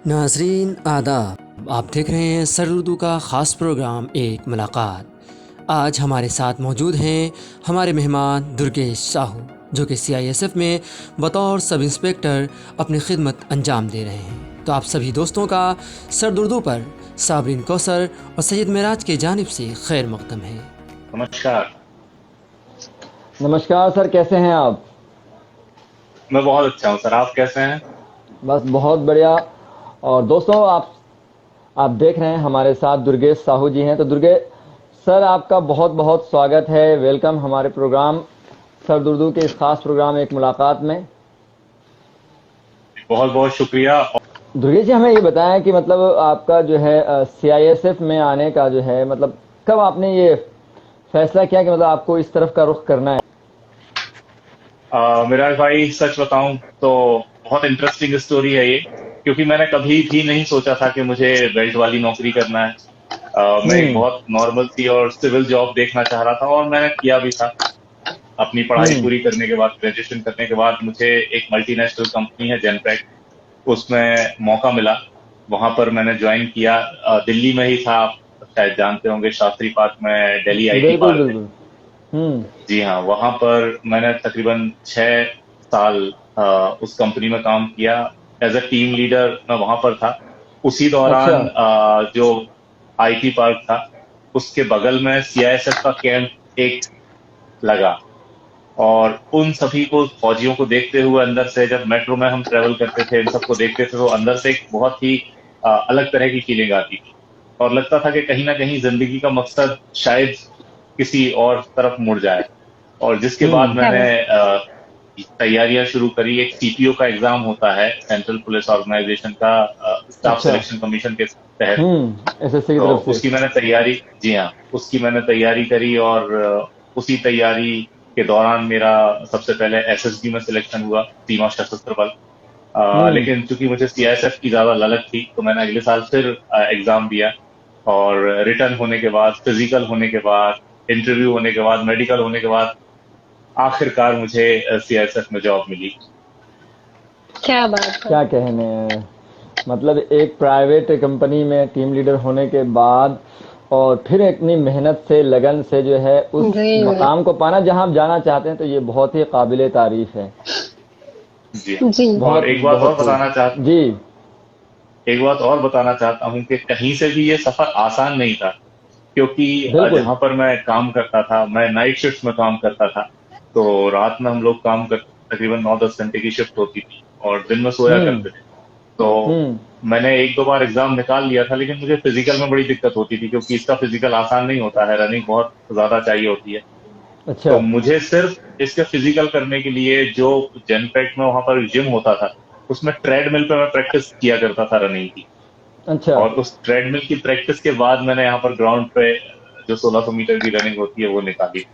नाजरीन आदाब, आप देख रहे हैं सर उर्दू का ख़ास प्रोग्राम एक मुलाकात। आज हमारे साथ मौजूद हैं हमारे मेहमान दुर्गेश साहू, जो कि CISF में बतौर सब इंस्पेक्टर अपनी खिदमत अंजाम दे रहे हैं। तो आप सभी दोस्तों का सर उर्दू पर साबरीन कौसर और सैयद मेराज की जानिब से खैर मकदम है। नमस्कार। नमस्कार सर, कैसे हैं आप? मैं बहुत अच्छा हूँ सर, आप कैसे हैं? बस बहुत बढ़िया। और दोस्तों, आप देख रहे हैं हमारे साथ दुर्गेश साहू जी हैं। तो दुर्गेश सर, आपका बहुत बहुत स्वागत है, वेलकम हमारे प्रोग्राम सर उर्दू के इस खास प्रोग्राम एक मुलाकात में। बहुत बहुत शुक्रिया। दुर्गेश जी, हमें ये बताएं कि मतलब आपका जो है CISF में आने का जो है मतलब कब आपने ये फैसला किया कि मतलब आपको इस तरफ का रुख करना है? मेरा भाई सच बताऊं तो बहुत इंटरेस्टिंग स्टोरी है ये, क्योंकि मैंने कभी भी नहीं सोचा था कि मुझे बेल्ट वाली नौकरी करना है। मैं एक हम्म। बहुत नॉर्मल सी और सिविल जॉब देखना चाह रहा था और मैंने किया भी था। अपनी पढ़ाई हम्म। पूरी करने के बाद, ग्रेजुएशन करने के बाद मुझे एक मल्टीनेशनल कंपनी है जेनपैक्ट, उसमें मौका मिला। वहां पर मैंने ज्वाइन किया। दिल्ली में ही था, आप शायद जानते होंगे, शास्त्री पार्क में दिल्ली IT बिल्कुल पार्क है। बिल्कुल। हम्म। जी हाँ, वहां पर मैंने तकरीबन 6 साल उस कंपनी में काम किया। एज अ टीम लीडर मैं वहां पर था। उसी अच्छा। दौरान जो IT पार्क था, उसके बगल में CISF का कैंप एक लगा। और उन सभी को, फौजियों को देखते हुए अंदर से, जब मेट्रो में हम ट्रेवल करते थे, इन सबको देखते थे, तो अंदर से एक बहुत ही अलग तरह की फीलिंग आती थी। और लगता था कि कहीं ना कहीं जिंदगी का मकसद शायद किसी और तरफ मुड़ जाए। और जिसके बाद हम्म। मैंने तैयारियां शुरू करी। एक CPO का एग्जाम होता है, सेंट्रल पुलिस ऑर्गेनाइजेशन का, स्टाफ अच्छा। सिलेक्शन कमीशन के तहत। SSC की तो तरफ से। उसकी मैंने तैयारी, जी हाँ, उसकी मैंने तैयारी करी। और उसी तैयारी के दौरान मेरा सबसे पहले SSB में सिलेक्शन हुआ, सीमा सशस्त्र बल। हम्म। लेकिन चूंकि मुझे CISF की ज्यादा ललक थी, तो मैंने अगले साल फिर एग्जाम दिया। और रिटर्न होने के बाद, फिजिकल होने के बाद, इंटरव्यू होने के बाद, मेडिकल होने के बाद, आखिरकार मुझे CISF में जॉब मिली। क्या बात है। क्या कहने हैं। मतलब एक प्राइवेट कंपनी में टीम लीडर होने के बाद और फिर इतनी मेहनत से, लगन से जो है उस जी मकाम को पाना जहां आप जाना चाहते हैं, तो ये बहुत ही काबिले तारीफ है। जी हाँ। जी। और बहुत बहुत खूब। जी। एक बात और बताना चाहता हूँ कि कहीं से भी ये सफर आसान नहीं था, क्योंकि बिल्कुल। जहां पर मैं काम करता था, मैं नाइट शिफ्ट में काम करता था। तो रात में हम लोग काम कर, तकरीबन 9-10 घंटे की शिफ्ट होती थी, और दिन में सोया हम्म। करते थे। तो हम्म। मैंने एक दो बार एग्जाम निकाल लिया था, लेकिन मुझे फिजिकल में बड़ी दिक्कत होती थी, क्योंकि इसका फिजिकल आसान नहीं होता है, रनिंग बहुत ज्यादा चाहिए होती है। अच्छा। तो मुझे सिर्फ इसके फिजिकल करने के लिए, जो जेनपेट में वहां पर जिम होता था, उसमें ट्रेडमिल पे मैं प्रैक्टिस किया करता था रनिंग की। अच्छा। और उस ट्रेडमिल की प्रैक्टिस के बाद मैंने यहाँ पर ग्राउंड पे जो 1600 मीटर की रनिंग होती है वो निकाली।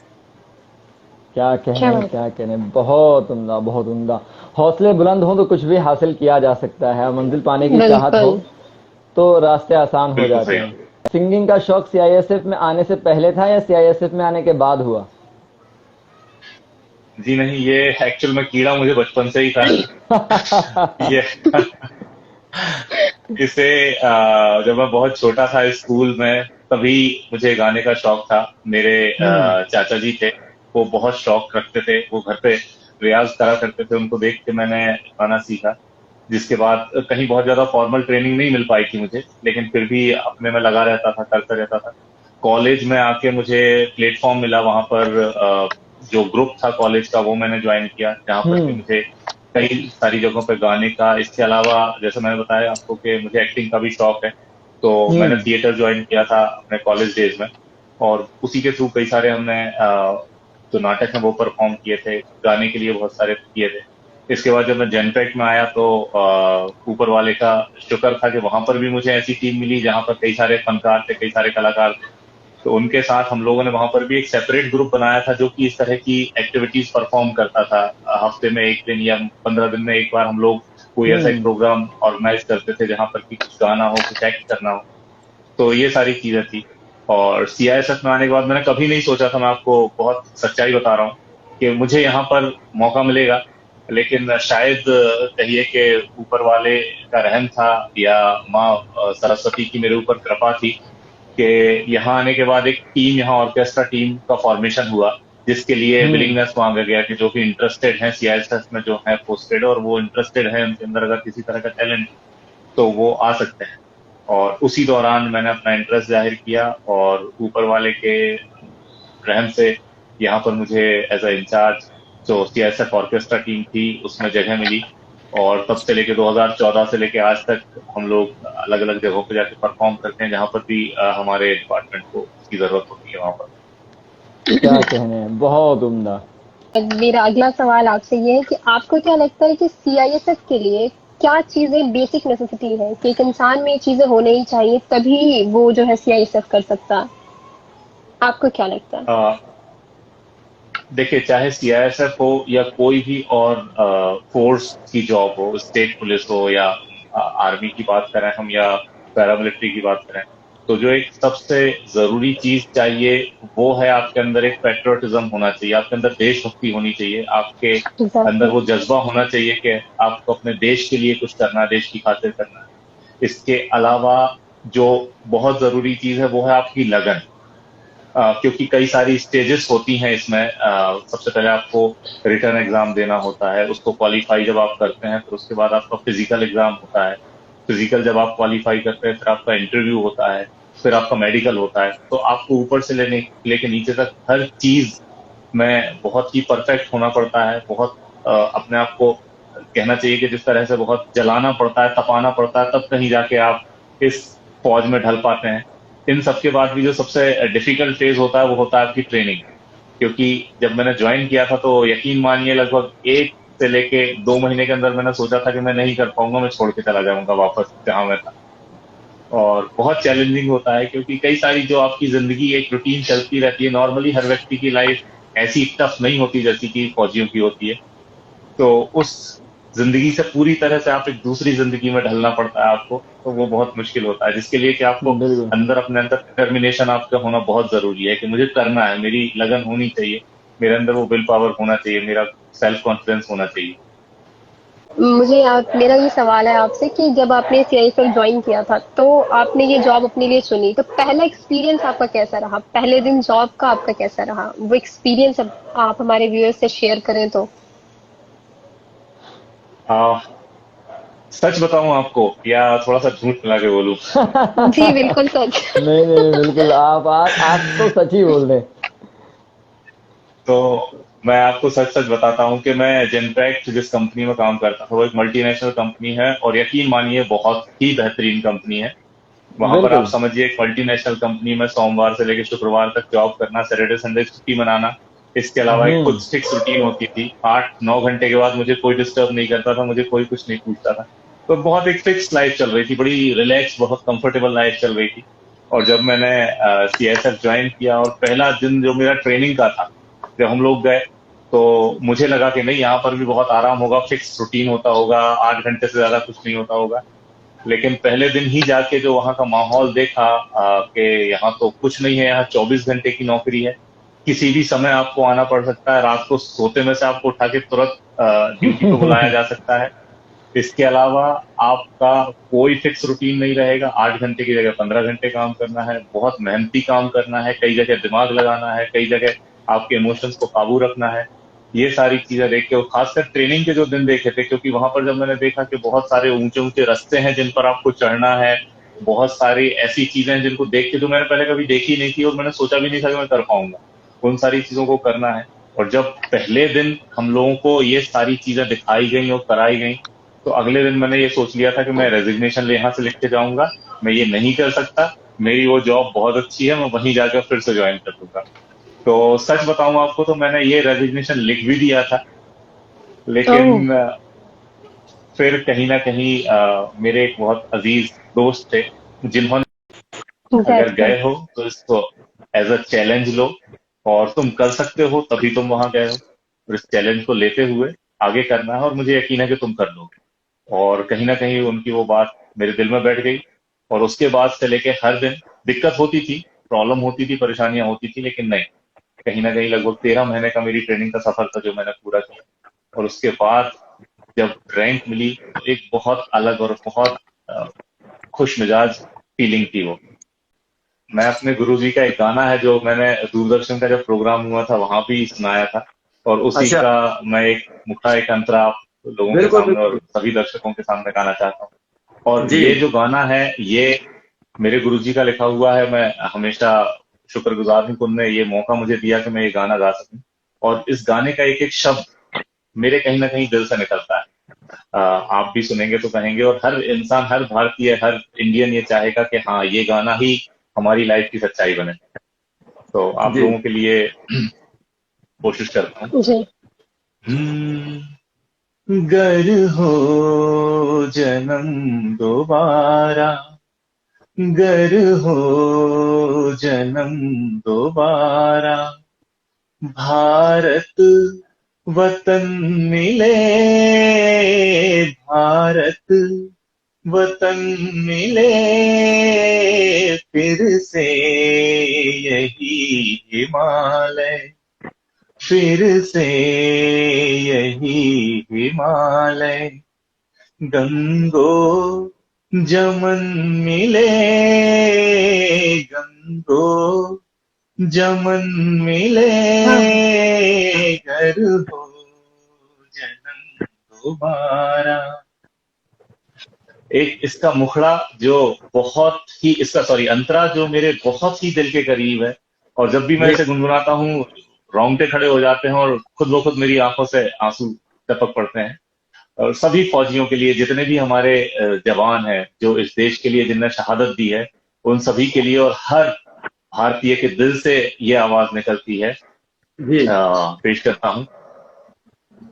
क्या क्या कहने, बात। क्या कहने, बहुत उम्दा, बहुत उम्दा। हौसले बुलंद हो तो कुछ भी हासिल किया जा सकता है, मंजिल पाने की चाहत हो बिल्कुल। तो रास्ते आसान हो बिल्कुल जाते सही। हैं। सिंगिंग का शौक CISF में आने से पहले था या CISF में आने के बाद हुआ? जी नहीं, ये एक्चुअल में कीड़ा मुझे बचपन से ही था। ये इसे जब मैं बहुत छोटा था स्कूल में, तभी मुझे गाने का शौक था। मेरे हम्म। चाचा जी थे, वो बहुत शौक रखते थे, वो घर पे रियाज करा करते थे, उनको देख के मैंने गाना सीखा। जिसके बाद कहीं बहुत ज्यादा फॉर्मल ट्रेनिंग नहीं मिल पाई थी मुझे, लेकिन फिर भी अपने में लगा रहता था, करता रहता था। कॉलेज में आके मुझे प्लेटफॉर्म मिला, वहां पर जो ग्रुप था कॉलेज का, वो मैंने ज्वाइन किया, जहां पर कि हम्म। मुझे कई सारी जगहों पे गाने का, इसके अलावा जैसे मैंने बताया आपको कि मुझे एक्टिंग का भी शौक है। तो मैंने हम्म। थिएटर ज्वाइन किया था अपने कॉलेज डेज में। और उसी के थ्रू कई सारे हमने जो नाटक है वो परफॉर्म किए थे, गाने के लिए बहुत सारे किए थे। इसके बाद जब मैं जेनपेट में आया, तो ऊपर वाले का शुक्र था कि वहां पर भी मुझे ऐसी टीम मिली जहां पर कई सारे फनकार थे, कई सारे कलाकार थे। तो उनके साथ हम लोगों ने वहां पर भी एक सेपरेट ग्रुप बनाया था, जो कि इस तरह की एक्टिविटीज परफॉर्म करता था। हफ्ते में एक दिन या 15 दिन में एक बार हम लोग कोई ऐसा एक हम्म। प्रोग्राम ऑर्गेनाइज करते थे, जहां पर कि कुछ गाना हो, कुछ एक्ट करना हो। तो ये सारी चीजें थी। और CISF में आने के बाद मैंने कभी नहीं सोचा था, मैं आपको बहुत सच्चाई बता रहा हूँ, कि मुझे यहाँ पर मौका मिलेगा। लेकिन शायद कहिए कि ऊपर वाले का रहम था या माँ सरस्वती की मेरे ऊपर कृपा थी कि यहाँ आने के बाद एक टीम, यहाँ ऑर्केस्ट्रा टीम का फॉर्मेशन हुआ, जिसके लिए हम्म। विलिंगनेस मांगा गया कि जो भी इंटरेस्टेड हैं सीआईएसएफ में, जो है पोस्टेड और वो इंटरेस्टेड है, उनके अंदर अगर किसी तरह का टैलेंट तो वो आ सकते हैं। और उसी दौरान मैंने अपना इंटरेस्ट जाहिर किया और ऊपर वाले के रहम से यहाँ पर मुझे एज अ इंचार्ज जो सीआईएसएफ ऑर्केस्ट्रा टीम थी उसमें जगह मिली। और तब से लेके 2014 से लेके आज तक हम लोग अलग अलग जगहों पे जाके परफॉर्म करते हैं, जहाँ पर भी हमारे डिपार्टमेंट को उसकी जरूरत होती है वहाँ पर। क्या कहने हैं, बहुत उम्दा। मेरा अगला सवाल आपसे ये है कि आपको क्या लगता है कि सीआईएसएफ के लिए क्या चीजें बेसिक नेसेसिटी है कि एक इंसान में ये चीजें होनी ही चाहिए तभी वो जो है सीआईएसएफ कर सकता है? आपको क्या लगता है? देखिए, चाहे सीआईएसएफ हो या कोई भी और फोर्स की जॉब हो, स्टेट पुलिस हो या आर्मी की बात करें हम या पैरामिलिट्री की बात करें, तो जो एक सबसे जरूरी चीज चाहिए वो है आपके अंदर एक पेट्रियोटिज्म होना चाहिए, आपके अंदर देशभक्ति होनी चाहिए, आपके अंदर एग्जैक्टली। वो जज्बा होना चाहिए कि आपको अपने देश के लिए कुछ करना है, देश की खातिर करना है। इसके अलावा जो बहुत जरूरी चीज है वो है आपकी लगन। क्योंकि कई सारी स्टेजेस होती हैं इसमें। सबसे पहले आपको रिटर्न एग्जाम देना होता है, उसको क्वालिफाई जब आप करते हैं फिर उसके बाद आपका फिजिकल एग्जाम होता है। फिजिकल जब आप क्वालिफाई करते हैं फिर आपका इंटरव्यू होता है, फिर आपका मेडिकल होता है। तो आपको ऊपर से लेके नीचे तक हर चीज में बहुत ही परफेक्ट होना पड़ता है। बहुत अपने आप को कहना चाहिए कि जिस तरह से बहुत जलाना पड़ता है, तपाना पड़ता है, तब कहीं जाके आप इस फौज में ढल पाते हैं। इन सब के बाद भी जो सबसे डिफिकल्ट फेज होता है वो होता है आपकी ट्रेनिंग। क्योंकि जब मैंने ज्वाइन किया था तो यकीन मानिए लगभग 1 से लेके 2 महीने के अंदर मैंने सोचा था कि मैं नहीं कर पाऊंगा, मैं छोड़ के चला जाऊंगा वापस जहां मैं था। और बहुत चैलेंजिंग होता है क्योंकि कई सारी जो आपकी जिंदगी एक रूटीन चलती रहती है। नॉर्मली हर व्यक्ति की लाइफ ऐसी टफ नहीं होती जैसी कि फौजियों की होती है। तो उस जिंदगी से पूरी तरह से आप एक दूसरी जिंदगी में ढलना पड़ता है आपको, तो वो बहुत मुश्किल होता है, जिसके लिए कि आपको बिल्कुल। अंदर अपने अंदर डिटर्मिनेशन आपका होना बहुत जरूरी है कि मुझे करना है, मेरी लगन होनी चाहिए, मेरे अंदर वो विल पावर होना चाहिए, मेरा सेल्फ कॉन्फिडेंस होना चाहिए। मेरा ये सवाल है आपसे कि जब आपने सीआईएसएफ ज्वाइन किया था तो आपने ये जॉब अपने लिए चुनी, तो पहला एक्सपीरियंस आपका कैसा रहा? पहले दिन जॉब का आपका कैसा रहा? वो एक्सपीरियंस आप हमारे व्यूअर्स से शेयर करें तो। आ, सच बताऊं आपको या थोड़ा सा झूठ मिला के बोलूं? जी बिल्कुल सच। नहीं नहीं, बिल्कुल आप तो सच ही बोल रहे हैं। तो मैं आपको सच सच बताता हूँ कि मैं जेनपैक्ट जिस कंपनी में काम करता था वो एक मल्टीनेशनल कंपनी है और यकीन मानिए बहुत ही बेहतरीन कंपनी है। वहां पर आप बिल्कुल। समझिए एक मल्टीनेशनल कंपनी में सोमवार से लेकर शुक्रवार तक जॉब करना, सैटरडे संडे छुट्टी मनाना, इसके अलावा एक हम्म। कुछ फिक्स रूटीन होती थी। 8-9 घंटे के बाद मुझे कोई डिस्टर्ब नहीं करता था, मुझे कोई कुछ नहीं पूछता था। तो बहुत एक फिक्स लाइफ चल रही थी, बड़ी रिलैक्स, बहुत कंफर्टेबल लाइफ चल रही थी। और जब मैंने सीएसएफ ज्वाइन किया और पहला दिन जो मेरा ट्रेनिंग का था, जब हम लोग गए तो मुझे लगा कि नहीं, यहाँ पर भी बहुत आराम होगा, फिक्स रूटीन होता होगा, 8 घंटे से ज्यादा कुछ नहीं होता होगा। लेकिन पहले दिन ही जाके जो वहां का माहौल देखा कि यहाँ तो कुछ नहीं है, यहाँ 24 घंटे की नौकरी है, किसी भी समय आपको आना पड़ सकता है, रात को सोते में से आपको उठा के तुरंत ड्यूटी पे बुलाया जा सकता है। इसके अलावा आपका कोई फिक्स रूटीन नहीं रहेगा, 8 घंटे की जगह 15 घंटे काम करना है, बहुत मेहनती काम करना है, कई जगह दिमाग लगाना है, कई जगह आपके इमोशंस को काबू रखना है। ये सारी चीजें देख के और खासकर ट्रेनिंग के जो दिन देखे थे, क्योंकि वहां पर जब मैंने देखा कि बहुत सारे ऊंचे ऊंचे रास्ते हैं जिन पर आपको चढ़ना है, बहुत सारी ऐसी चीजें हैं जिनको देख के जो मैंने पहले कभी देखी नहीं थी और मैंने सोचा भी नहीं था कि मैं कर पाऊंगा, उन सारी चीजों को करना है। और जब पहले दिन हम लोगों को ये सारी चीजें दिखाई गई और कराई गई, तो अगले दिन मैंने ये सोच लिया था कि मैं रेजिग्नेशन यहाँ से लिख के जाऊंगा, मैं ये नहीं कर सकता, मेरी वो जॉब बहुत अच्छी है, मैं वहीं जाकर फिर से ज्वाइन कर दूंगा। तो सच बताऊं आपको तो मैंने ये रेजिग्नेशन लिख भी दिया था। ओह। लेकिन फिर कहीं ना कहीं मेरे एक बहुत अजीज दोस्त थे जिन्होंने, अगर एग्जैक्टली। गए हो तो इसको एज अ चैलेंज लो और तुम कर सकते हो तभी तुम वहां गए हो, और इस चैलेंज को लेते हुए आगे करना है और मुझे यकीन है कि तुम कर लोगे। और कहीं ना कहीं उनकी वो बात मेरे दिल में बैठ गई। और उसके बाद से लेके हर दिन दिक्कत होती थी, प्रॉब्लम होती थी, परेशानियां होती थी, लेकिन नहीं, कहीं ना कहीं लगभग 13 महीने का मेरी ट्रेनिंग का सफर था जो मैंने पूरा किया। और उसके बाद जब रैंक मिली तो एक बहुत अलग और बहुत खुश मिजाज फीलिंग थी वो। मैं अपने गुरुजी का एक गाना है जो मैंने दूरदर्शन का जब प्रोग्राम हुआ था वहां भी सुनाया था, और उसी अच्छा। का मैं एक मुखड़ा एक अंतरा आप लोगों के बिल्कुल सामने और बिल्कुल। सभी दर्शकों के सामने गाना चाहता हूँ। और जी। ये जो गाना है ये मेरे गुरुजी का लिखा हुआ है। मैं हमेशा शुक्रगुजार हूँ कि उन्होंने ये मौका मुझे दिया कि मैं ये गाना गा सकूं। और इस गाने का एक एक शब्द मेरे कहीं ना कहीं दिल से निकलता है। आप भी सुनेंगे तो कहेंगे, और हर इंसान, हर भारतीय, हर इंडियन ये चाहेगा कि हाँ ये गाना ही हमारी लाइफ की सच्चाई बने। तो आप जी। लोगों के लिए कोशिश करता हूँ। जी। गर हो जन्म दोबारा, गर हो जन्म दोबारा, भारत वतन मिले, भारत वतन मिले, फिर से यही हिमालय, फिर से यही हिमालय, गंगो जमन मिले, गंगो जमन मिले, हाँ। घर हो जन्म दोबारा। एक इसका मुखड़ा जो बहुत ही, इसका सॉरी अंतरा जो मेरे बहुत ही दिल के करीब है, और जब भी मैं जी। इसे गुनगुनाता हूँ रोंगटे खड़े हो जाते हैं और खुद ब खुद मेरी आंखों से आंसू टपक पड़ते हैं। और सभी फौजियों के लिए, जितने भी हमारे जवान हैं जो इस देश के लिए जिनने शहादत दी है, उन सभी के लिए, और हर भारतीय के दिल से ये आवाज निकलती है। जी। पेश करता हूँ।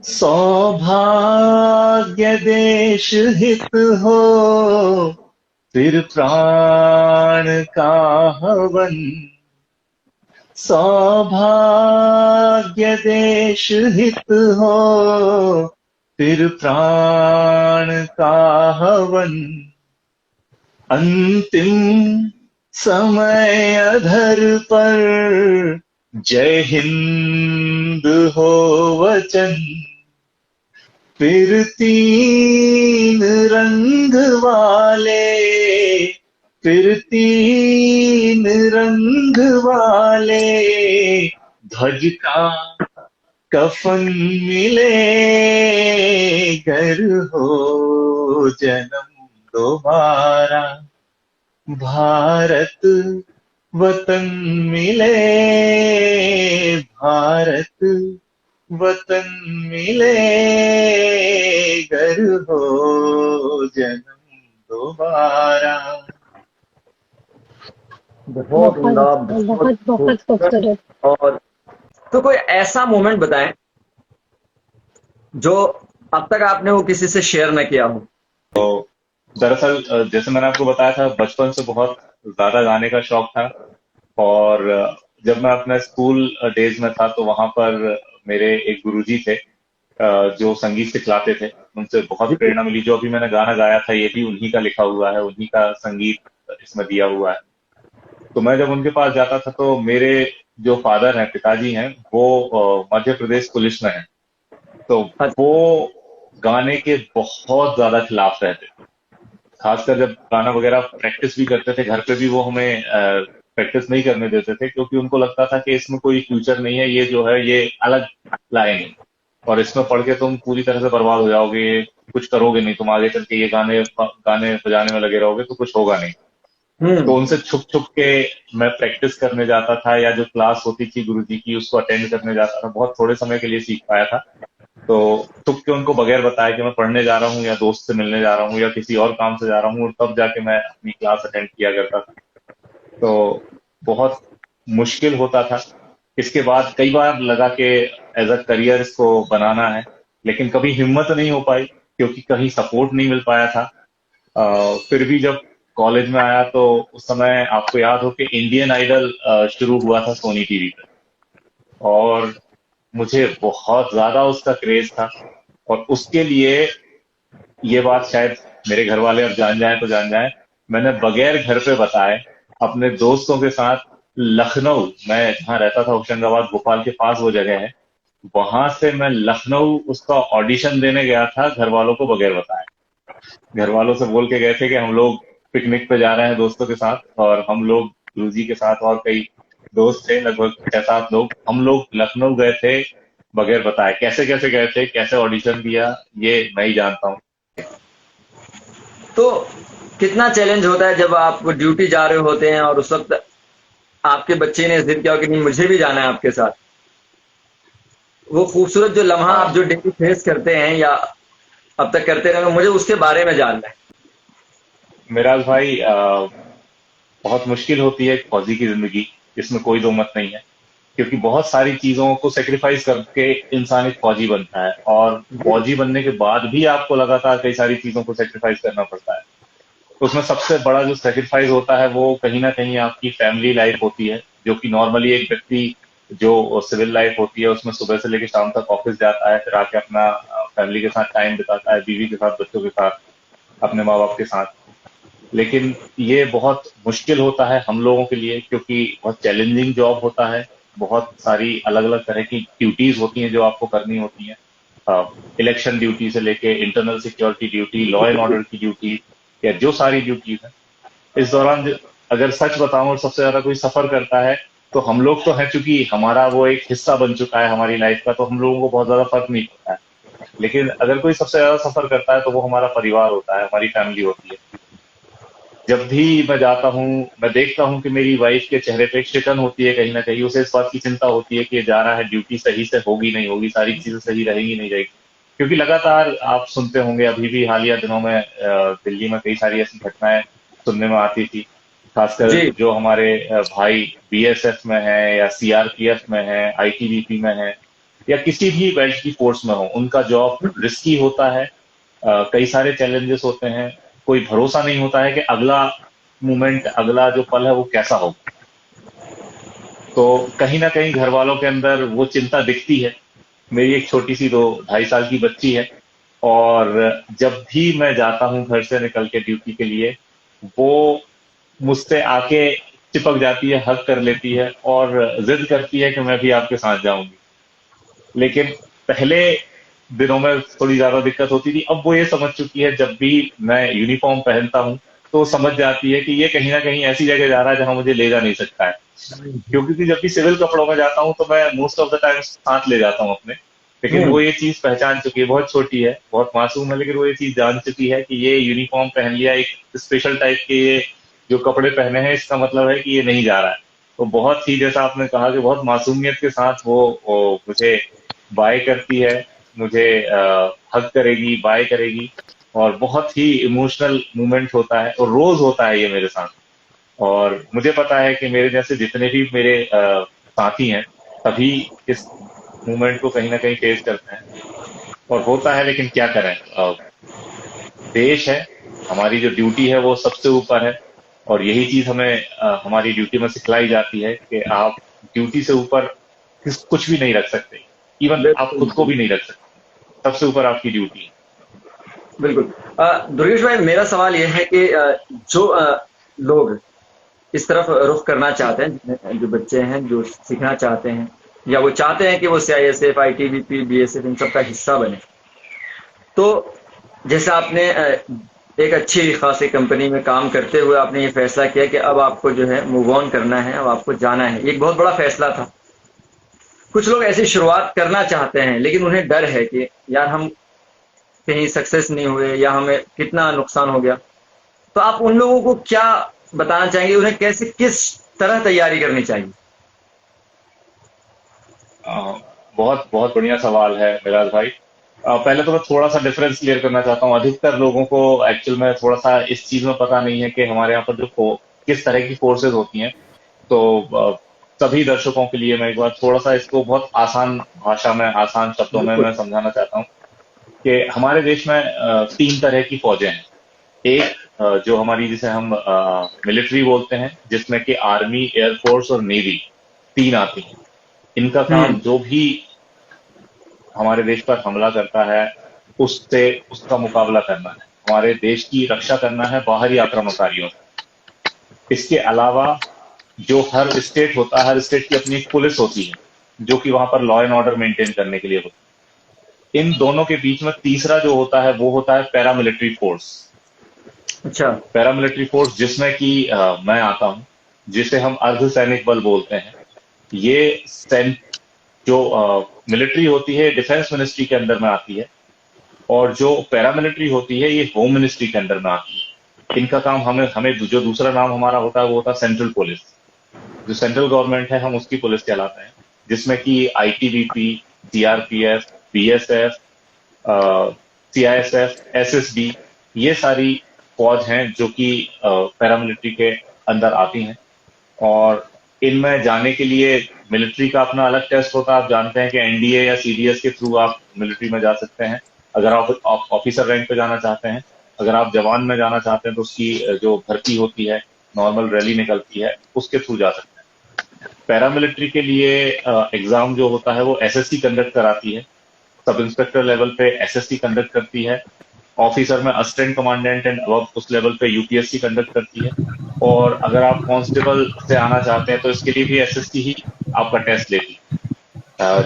सौभाग्य देश हित हो, फिर प्राण का हवन, सौभाग्य देश हित हो, फिर प्राण का हवन, अंतिम समय अधर पर जय हिंद हो वचन, फिर तीन रंग वाले, फिर तीन रंग वाले ध्वज का कफन मिले, घर हो जन्म दोबारा, भारत वतन मिले, भारत वतन मिले, घर हो जन्म दोबारा। बहुत बहुत उम्दा, अच्छा, बहुत बहुत बहुत खूबसूरत। खूबसूरत। और तो कोई ऐसा मोमेंट बताएं जो अब तक आपने वो किसी से शेयर न किया हो। दरअसल जैसे मैंने आपको बताया था, बचपन से बहुत ज्यादा गाने का शौक था। और जब मैं अपने स्कूल डेज में था तो वहां पर मेरे एक गुरुजी थे जो संगीत सिखलाते थे। उनसे बहुत जी। प्रेरणा मिली। जो अभी मैंने गाना गाया था ये भी उन्हीं का लिखा हुआ है, उन्हीं का संगीत इसमें दिया हुआ है। तो मैं जब उनके पास जाता था तो मेरे जो फादर हैं, पिताजी हैं, वो मध्य प्रदेश पुलिस में हैं। तो वो गाने के बहुत ज्यादा खिलाफ रहते, खासकर जब गाना वगैरह प्रैक्टिस भी करते थे घर पे भी, वो हमें प्रैक्टिस नहीं करने देते थे, क्योंकि उनको लगता था कि इसमें कोई फ्यूचर नहीं है, ये जो है ये अलग लाइन है, और इसमें पढ़ के तुम पूरी तरह से बर्बाद हो जाओगे, कुछ करोगे नहीं तुम आगे चल के, ये गाने गाने बजाने में लगे रहोगे तो कुछ होगा नहीं। तो हम्म। उनसे छुप छुप के मैं प्रैक्टिस करने जाता था, या जो क्लास होती थी गुरुजी की उसको अटेंड करने जाता था। बहुत थोड़े समय के लिए सीख पाया था। तो छुप के उनको बगैर बताए कि मैं पढ़ने जा रहा हूँ या दोस्त से मिलने जा रहा हूँ या किसी और काम से जा रहा हूँ, तब जाके मैं अपनी क्लास अटेंड किया करता था। तो बहुत मुश्किल होता था। इसके बाद कई बार लगा कि एज अ करियर इसको बनाना है, लेकिन कभी हिम्मत नहीं हो पाई क्योंकि कहीं सपोर्ट नहीं मिल पाया था। फिर भी जब कॉलेज में आया तो उस समय आपको याद हो कि इंडियन आइडल शुरू हुआ था सोनी टीवी पे, और मुझे बहुत ज्यादा उसका क्रेज था। और उसके लिए, ये बात शायद मेरे घर वाले अब जान जाएं तो जान जाएं, मैंने बगैर घर पे बताए अपने दोस्तों के साथ लखनऊ, मैं जहाँ रहता था होशंगाबाद भोपाल के पास वो जगह है, वहां से मैं लखनऊ उसका ऑडिशन देने गया था, घर वालों को बगैर बताए। घर वालों से बोल के गए थे कि हम लोग पिकनिक पे जा रहे हैं दोस्तों के साथ, और हम लोग गुरुजी के साथ और कई दोस्त थे, लगभग 6-7 लोग, हम लोग लखनऊ गए थे बगैर बताए। कैसे कैसे गए थे, कैसे ऑडिशन दिया, ये मैं ही जानता हूँ। तो कितना चैलेंज होता है जब आप ड्यूटी जा रहे होते हैं और उस वक्त आपके बच्चे ने जिद किया हो कि नहीं मुझे भी जाना है आपके साथ, वो खूबसूरत जो लम्हा आप जो डेली फेस करते हैं या अब तक करते रहे, मुझे उसके बारे में जानना है। मिराज भाई, बहुत मुश्किल होती है एक फौजी की जिंदगी, इसमें कोई दो मत नहीं है। क्योंकि बहुत सारी चीजों को सेक्रीफाइस करके इंसान एक फौजी बनता है, और फौजी बनने के बाद भी आपको लगातार कई सारी चीजों को सेक्रीफाइस करना पड़ता है। तो उसमें सबसे बड़ा जो सेक्रीफाइस होता है वो कहीं ना कहीं आपकी फैमिली लाइफ होती है, जो कि नॉर्मली एक व्यक्ति जो सिविल लाइफ होती है उसमें सुबह से लेकर शाम तक ऑफिस जाता है, फिर आके अपना फैमिली के साथ टाइम बिताता है, बीवी के साथ, बच्चों के साथ, अपने माँ बाप के साथ। लेकिन ये बहुत मुश्किल होता है हम लोगों के लिए, क्योंकि बहुत चैलेंजिंग जॉब होता है। बहुत सारी अलग अलग तरह की ड्यूटीज होती हैं जो आपको करनी होती हैं। इलेक्शन ड्यूटी से लेके internal security duty, law and order की ड्यूटी, या जो सारी ड्यूटीज हैं इस दौरान अगर सच बताऊं और सबसे ज्यादा कोई सफर करता है तो हम लोग तो हैं, चूंकि हमारा वो एक हिस्सा बन चुका है हमारी लाइफ का, तो हम लोगों को बहुत ज्यादा फर्क नहीं पड़ता है। लेकिन अगर कोई सबसे ज्यादा सफर करता है तो वो हमारा परिवार होता है, हमारी फैमिली होती है। जब भी मैं जाता हूँ, मैं देखता हूँ कि मेरी वाइफ के चेहरे पे एक शिकन होती है, कहीं ना कहीं उसे इस बात की चिंता होती है कि ये जा रहा है, ड्यूटी सही से होगी नहीं होगी, सारी चीजें सही रहेंगी नहीं रहेगी। क्योंकि लगातार आप सुनते होंगे, अभी भी हालिया दिनों में दिल्ली में कई सारी ऐसी घटनाएं सुनने में आती थी। खासकर जी जो हमारे भाई बीएसएफ में है या सीआरपीएफ में है, आईटीबीपी में है, या किसी भी बेल्ट की फोर्स में हो, उनका जॉब रिस्की होता है। कई सारे चैलेंजेस होते हैं। कोई भरोसा नहीं होता है कि अगला मोमेंट, अगला जो पल है वो कैसा हो। तो कहीं ना कहीं घर वालों के अंदर वो चिंता दिखती है। मेरी एक छोटी सी 2-2.5 साल की बच्ची है, और जब भी मैं जाता हूँ घर से निकल के ड्यूटी के लिए, वो मुझसे आके चिपक जाती है, हग कर लेती है और जिद करती है कि मैं भी आपके साथ जाऊंगी। लेकिन पहले दिनों में थोड़ी ज्यादा दिक्कत होती थी, अब वो ये समझ चुकी है, जब भी मैं यूनिफॉर्म पहनता हूँ तो समझ जाती है कि ये कहीं ना कहीं ऐसी जगह जा रहा है जहां मुझे ले जा नहीं सकता है। क्योंकि जब भी सिविल कपड़ों में जाता हूँ तो मैं मोस्ट ऑफ द टाइम साथ ले जाता हूँ अपने। लेकिन वो ये चीज पहचान चुकी है, बहुत छोटी है, बहुत मासूम है, लेकिन वो ये चीज जान चुकी है कि ये यूनिफॉर्म पहन लिया, एक स्पेशल टाइप के ये जो कपड़े पहने हैं, इसका मतलब है कि ये नहीं जा रहा है। तो बहुत ही, जैसा आपने कहा, कि बहुत मासूमियत के साथ वो मुझे बाय करती है, मुझे हग करेगी, बाय करेगी। और बहुत ही इमोशनल मोमेंट होता है, और रोज होता है ये मेरे साथ। और मुझे पता है कि मेरे जैसे जितने भी मेरे साथी हैं, सभी इस मूवमेंट को कहीं ना कहीं फेस करते हैं, और होता है। लेकिन क्या करें, देश है, हमारी जो ड्यूटी है वो सबसे ऊपर है। और यही चीज हमें हमारी ड्यूटी में सिखलाई जाती है कि आप ड्यूटी से ऊपर कुछ भी नहीं रख सकते। इवन आप बिल्कुल खुद को भी नहीं रख सकते, सबसे ऊपर आपकी ड्यूटी है। बिल्कुल। दुर्गेश भाई, मेरा सवाल यह है कि जो लोग इस तरफ रुख करना चाहते हैं, जो बच्चे हैं जो सीखना चाहते हैं या वो चाहते हैं कि वो सीआईएसएफ, आईटीबीपी, बीएसएफ इन सब का हिस्सा बने, तो जैसे आपने एक अच्छी खासी कंपनी में काम करते हुए आपने ये फैसला किया कि अब आपको जो है मूव ऑन करना है, अब आपको जाना है, एक बहुत बड़ा फैसला था। कुछ लोग ऐसी शुरुआत करना चाहते हैं लेकिन उन्हें डर है कि यार हम कहीं सक्सेस नहीं हुए या हमें कितना नुकसान हो गया। तो आप उन लोगों को क्या बताना चाहेंगे, उन्हें कैसे किस तरह तैयारी करनी चाहिए? अ, बहुत बहुत बढ़िया सवाल है मिराज भाई। पहले तो मैं थोड़ा सा डिफरेंस क्लियर करना चाहता हूँ। अधिकतर लोगों को एक्चुअल में थोड़ा सा इस चीज में पता नहीं है कि हमारे यहाँ पर जो किस तरह की फोर्सेज होती हैं। तो सभी दर्शकों के लिए मैं एक बार थोड़ा सा इसको बहुत आसान भाषा में, आसान शब्दों में बिल्कुल। मैं समझाना चाहता हूँ कि हमारे देश में 3 तरह की फौजें हैं। एक जो हमारी, जिसे हम मिलिट्री बोलते हैं, जिसमें कि आर्मी, एयरफोर्स और नेवी, 3 आती हैं। इनका काम जो भी हमारे देश पर हमला करता है उससे उसका मुकाबला करना है, हमारे देश की रक्षा करना है बाहरी आक्रमणकारियों से। इसके अलावा जो हर स्टेट होता है, हर स्टेट की अपनी एक पुलिस होती है, जो कि वहां पर लॉ एंड ऑर्डर मेंटेन करने के लिए होता है। इन दोनों के बीच में तीसरा जो होता है वो होता है पैरामिलिट्री फोर्स। अच्छा। पैरामिलिट्री फोर्स जिसमें कि मैं आता हूं, जिसे हम अर्धसैनिक बल बोलते हैं। ये जो मिलिट्री होती है डिफेंस मिनिस्ट्री के अंदर में आती है, और जो पैरामिलिट्री होती है ये होम मिनिस्ट्री के अंदर में आती है। इनका काम हमें हमें जो दूसरा नाम हमारा होता है वो होता है सेंट्रल पुलिस। जो सेंट्रल गवर्नमेंट है हम उसकी पुलिस कहलाते हैं, जिसमें कि ITBP, CRPF, BSF, CISF, SSB, ये सारी फौज हैं जो कि पैरामिलिट्री के अंदर आती हैं। और इनमें जाने के लिए मिलिट्री का अपना अलग टेस्ट होता है। आप जानते हैं कि एनडीए या सीडीएस के थ्रू आप मिलिट्री में जा सकते हैं, अगर आप ऑफिसर रैंक पे जाना चाहते हैं। अगर आप जवान में जाना चाहते हैं तो उसकी जो भर्ती होती है, नॉर्मल रैली निकलती है, उसके थ्रू जा सकते हैं। पैरामिलिट्री के लिए एग्जाम जो होता है वो एसएससी कंडक्ट कराती है। सब इंस्पेक्टर लेवल पे एसएससी कंडक्ट करती है। ऑफिसर में असिस्टेंट कमांडेंट एंड अब उस लेवल पे यूपीएससी कंडक्ट करती है। और अगर आप कांस्टेबल से आना चाहते हैं तो इसके लिए भी एसएससी ही आपका टेस्ट लेती है।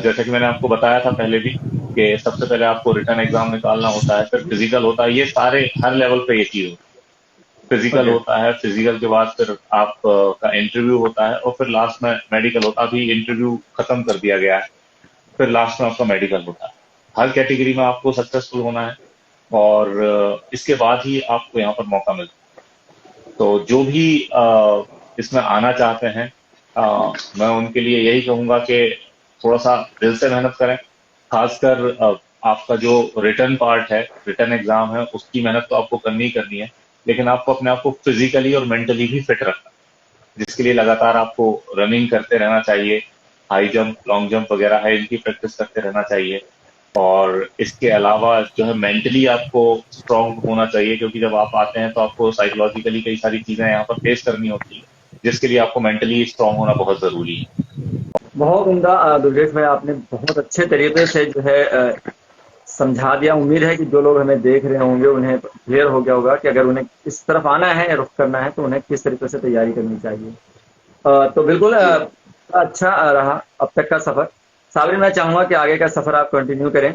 जैसा कि मैंने आपको बताया था पहले भी कि सबसे पहले आपको रिटर्न एग्जाम निकालना होता है, फिर फिजिकल होता है। ये सारे हर लेवल पे ये चीज होती है। Physical okay. होता है, फिजिकल के बाद फिर आप का इंटरव्यू होता है, और फिर लास्ट में मेडिकल होता है। अभी इंटरव्यू खत्म कर दिया गया है, फिर लास्ट में आपका मेडिकल होता है। हर कैटेगरी में आपको सक्सेसफुल होना है, और इसके बाद ही आपको यहाँ पर मौका मिलता है। तो जो भी इसमें आना चाहते हैं, मैं उनके लिए यही कहूंगा कि थोड़ा सा दिल से मेहनत करें। खासकर आपका जो रिटर्न पार्ट है, रिटर्न एग्जाम है, उसकी मेहनत तो आपको करनी ही करनी है, लेकिन आपको अपने आप को फिजिकली और मेंटली भी फिट रखना है, जिसके लिए लगातार आपको रनिंग करते रहना चाहिए। हाई जंप, लॉन्ग जंप वगैरह है, इनकी प्रैक्टिस करते रहना चाहिए। और इसके अलावा जो है मेंटली आपको स्ट्रांग होना चाहिए, क्योंकि जब आप आते हैं तो आपको साइकोलॉजिकली कई सारी चीजें यहाँ पर फेस करनी होती है, जिसके लिए आपको मेंटली स्ट्रांग होना बहुत जरूरी है। बहुत उम्दा दुर्गेश भाई, आपने बहुत अच्छे तरीके से जो है समझा दिया। उम्मीद है कि जो लोग हमें देख रहे होंगे उन्हें क्लियर हो गया होगा कि अगर उन्हें इस तरफ आना है या रुख करना है तो उन्हें किस तरीके से तैयारी करनी चाहिए। तो बिल्कुल अच्छा रहा अब तक का सफर। साबरी, मैं चाहूंगा कि आगे का सफर आप कंटिन्यू करें।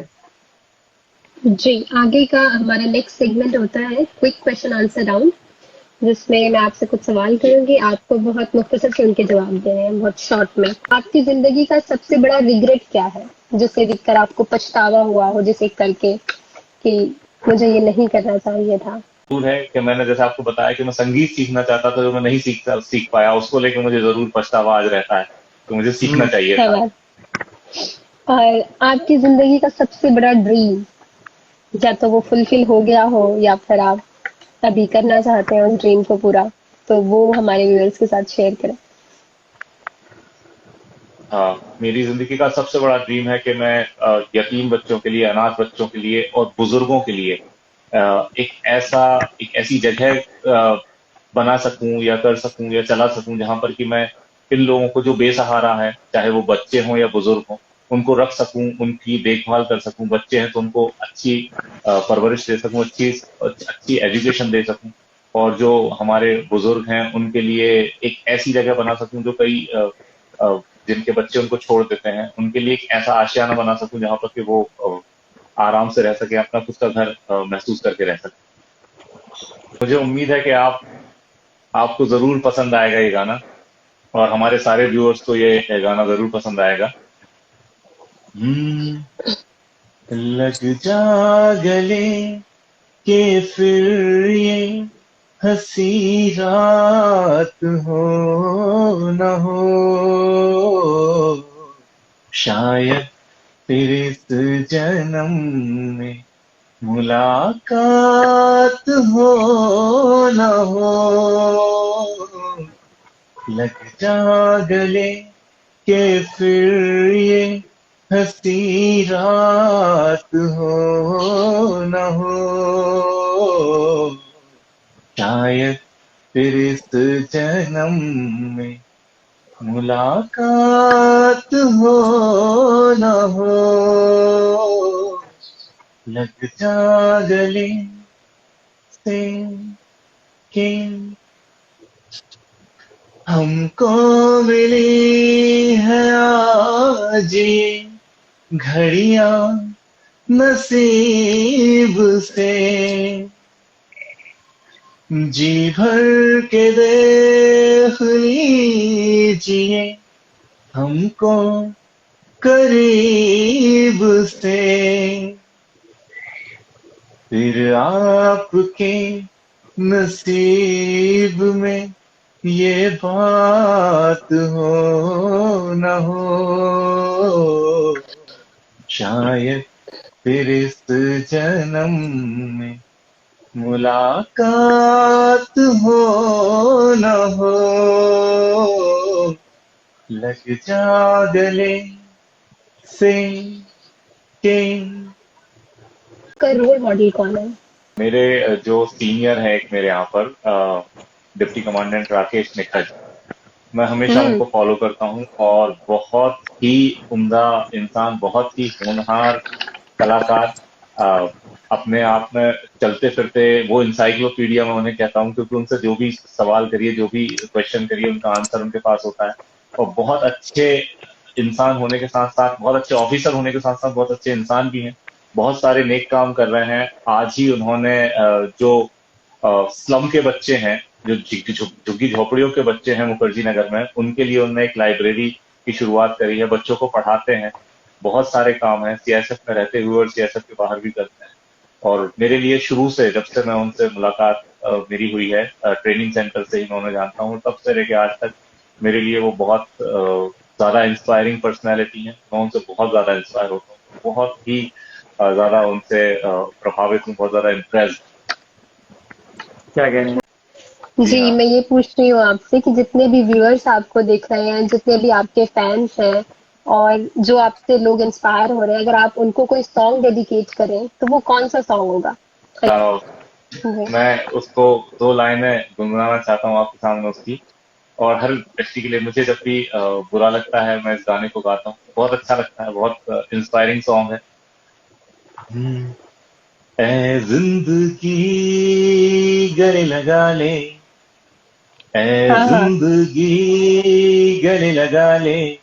जी, आगे का हमारा नेक्स्ट सेगमेंट होता है क्विक क्वेश्चन आंसर राउंड, जिसमें मैं आपसे कुछ सवाल करूंगी, आपको बहुत मुख्तसर से उनके जवाब देने हैं, बहुत शॉर्ट में। आपकी जिंदगी का सबसे बड़ा रिग्रेट क्या है, जिसे देखकर आपको पछतावा हुआ हो, जिसे करके कि मुझे ये नहीं करना चाहिए था? जरूर है कि मैंने जैसे आपको बताया कि मैं संगीत सीखना चाहता था, जो मैं नहीं सीख पाया, उसको लेकर मुझे जरूर पछतावा आज रहता है, तो मुझे सीखना चाहिए क्या था। बात। और आपकी जिंदगी का सबसे बड़ा ड्रीम, या तो वो फुलफिल हो गया हो या फिर आप अभी करना चाहते हैं उस ड्रीम को पूरा, तो वो हमारे व्यूअर्स के साथ शेयर करें। हाँ, मेरी जिंदगी का सबसे बड़ा ड्रीम है कि मैं यतीम बच्चों के लिए, अनाथ बच्चों के लिए और बुजुर्गों के लिए एक ऐसी जगह बना सकूं या कर सकूं या चला सकूं, जहां पर कि मैं इन लोगों को जो बेसहारा है, चाहे वो बच्चे हों या बुजुर्ग हों, उनको रख सकूं, उनकी देखभाल कर सकूं। बच्चे हैं तो उनको अच्छी परवरिश दे सकूं, अच्छी अच्छी एजुकेशन दे सकूं। और जो हमारे बुजुर्ग हैं उनके लिए एक ऐसी जगह बना सकूं, जो कई जिनके बच्चे उनको छोड़ देते हैं, उनके लिए एक ऐसा आशियाना बना सकूं जहां पर कि वो आराम से रह सके, अपना खुद का घर महसूस करके रह सके। मुझे उम्मीद है कि आपको जरूर पसंद आएगा ये गाना, और हमारे सारे व्यूअर्स को ये गाना जरूर पसंद आएगा। हम्म, लग जा गले के फिर ये हंसी रात हो न हो, शायद फिर इस जन्म में मुलाकात हो न हो। लग जा गले के फिर ये हंसी रात हो न हो, शायद फिर इस जन्म में मुलाकात हो न हो। लग जा गले से के हमको मिली है आज ये घड़ियां नसीब से, जी भर के देख लीजिए हमको करीब से, फिर आपके नसीब में ये बात हो न हो, शायद फिर इस जन्म में मुलाकात हो न हो, लग जा गले से के। का रोल मॉडल कौन है? मेरे जो सीनियर है एक मेरे यहाँ पर डिप्टी कमांडेंट राकेश निखज, मैं हमेशा हम्म। उनको फॉलो करता हूँ और बहुत ही उम्दा इंसान, बहुत ही होनहार कलाकार, अपने आप में चलते फिरते वो इंसाइक्लोपीडिया में उन्हें कहता हूँ, क्योंकि उनसे जो भी सवाल करिए, जो भी क्वेश्चन करिए, उनका आंसर उनके पास होता है। और बहुत अच्छे इंसान होने के साथ साथ, बहुत अच्छे ऑफिसर होने के साथ साथ बहुत अच्छे इंसान भी हैं, बहुत सारे नेक काम कर रहे हैं। आज ही उन्होंने जो स्लम के बच्चे हैं, जो झुग्गी झोपड़ियों के बच्चे हैं मुखर्जी नगर में, उनके लिए उन्होंने एक लाइब्रेरी की शुरुआत करी है, बच्चों को पढ़ाते हैं। बहुत सारे काम हैं, सीएसएफ में रहते हुए और सीएसएफ के बाहर भी करते हैं। और मेरे लिए शुरू से, जब से मैं उनसे मुलाकात मेरी हुई है, ट्रेनिंग सेंटर से ही मैं उन्हें जानता हूँ, तब से लेके आज तक मेरे लिए वो बहुत ज्यादा इंस्पायरिंग पर्सनैलिटी है। मैं उनसे बहुत ज्यादा इंस्पायर होता हूँ, बहुत ही ज्यादा उनसे प्रभावित हूँ, बहुत ज्यादा इम्प्रेस्ड। क्या कह रहे हैं? जी, हाँ। मैं ये पूछ रही हूँ आपसे कि जितने भी व्यूअर्स आपको देख रहे हैं, जितने भी आपके फैंस हैं और जो आपसे लोग इंस्पायर हो रहे हैं, अगर आप उनको कोई सॉन्ग डेडिकेट करें तो वो कौन सा सॉन्ग होगा? जी। मैं उसको 2 लाइनें गुनगुनाना चाहता हूँ आपके सामने उसकी। और हर व्यक्ति के लिए, मुझे जब भी बुरा लगता है मैं इस गाने को गाता हूँ, बहुत अच्छा लगता है, बहुत इंस्पायरिंग सॉन्ग है। ऐ जिंदगी गले लगा ले, ऐ हाँ हाँ। जिंदगी गले लगा ले,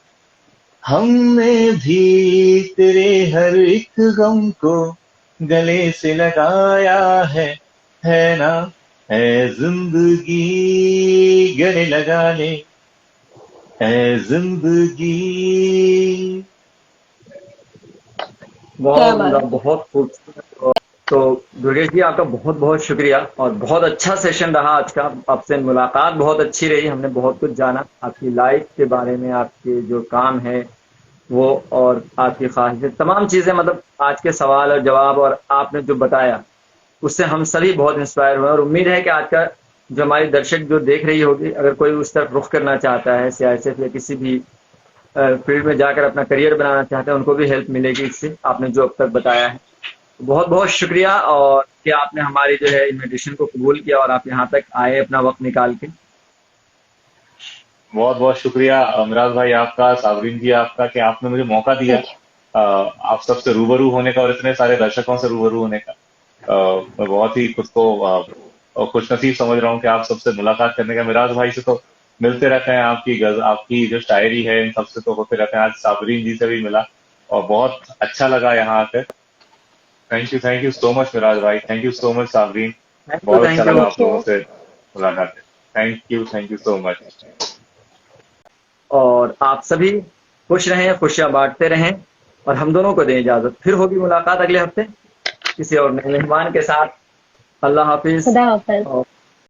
हमने भी तेरे हर एक गम को गले से लगाया है ना। ऐ जिंदगी गले लगा ले, ऐ जिंदगी। बहुत क्या उम्दा, बात। बहुत खूबसूरत। तो दुर्गेश जी, आपका बहुत बहुत शुक्रिया और बहुत अच्छा सेशन रहा आज का। आपसे मुलाकात बहुत अच्छी रही, हमने बहुत कुछ जाना आपकी लाइफ के बारे में, आपके जो काम है वो, और आपकी ख्वाहिशें, तमाम चीज़ें, मतलब आज के सवाल और जवाब और आपने जो बताया उससे हम सभी बहुत इंस्पायर हुए। और उम्मीद है कि आज का जो हमारी दर्शक जो देख रही होगी, अगर कोई उस तरफ रुख करना चाहता है, सीआईएसएफ या किसी भी फील्ड में जाकर अपना करियर बनाना चाहते हैं, उनको भी हेल्प मिलेगी इससे, आपने जो अब तक बताया है। बहुत बहुत शुक्रिया, और कि आपने हमारी जो है इनविटेशन को कबूल किया और आप यहाँ तक आए अपना वक्त निकाल के। बहुत बहुत शुक्रिया मिराज भाई आपका, साबरीन जी आपका, कि आपने मुझे मौका दिया थैंक आप सबसे रूबरू होने का और इतने सारे दर्शकों से रूबरू होने का। मैं बहुत ही खुद को खुशनसीब समझ रहा हूँ कि आप सबसे मुलाकात करने का। मिराज भाई से तो मिलते रहते हैं, आपकी जो शायरी है इन सबसे तो होते रहते हैं। आज साबरीन जी से भी मिला और बहुत अच्छा लगा यहाँ आकर। Thank you so much Miraj भाई, thank you so much Sabreen. Thank you, बहुत अच्छा थैंक लगा यू। आप लोगों यू। से मुलाकात। Thank you so much. और आप सभी खुश रहें, खुशियां बांटते रहें, और हम दोनों को दें इजाजत। फिर होगी मुलाकात अगले हफ्ते किसी और नए मेहमान के साथ। अल्लाह हाफिज। खुदा हाफिज। और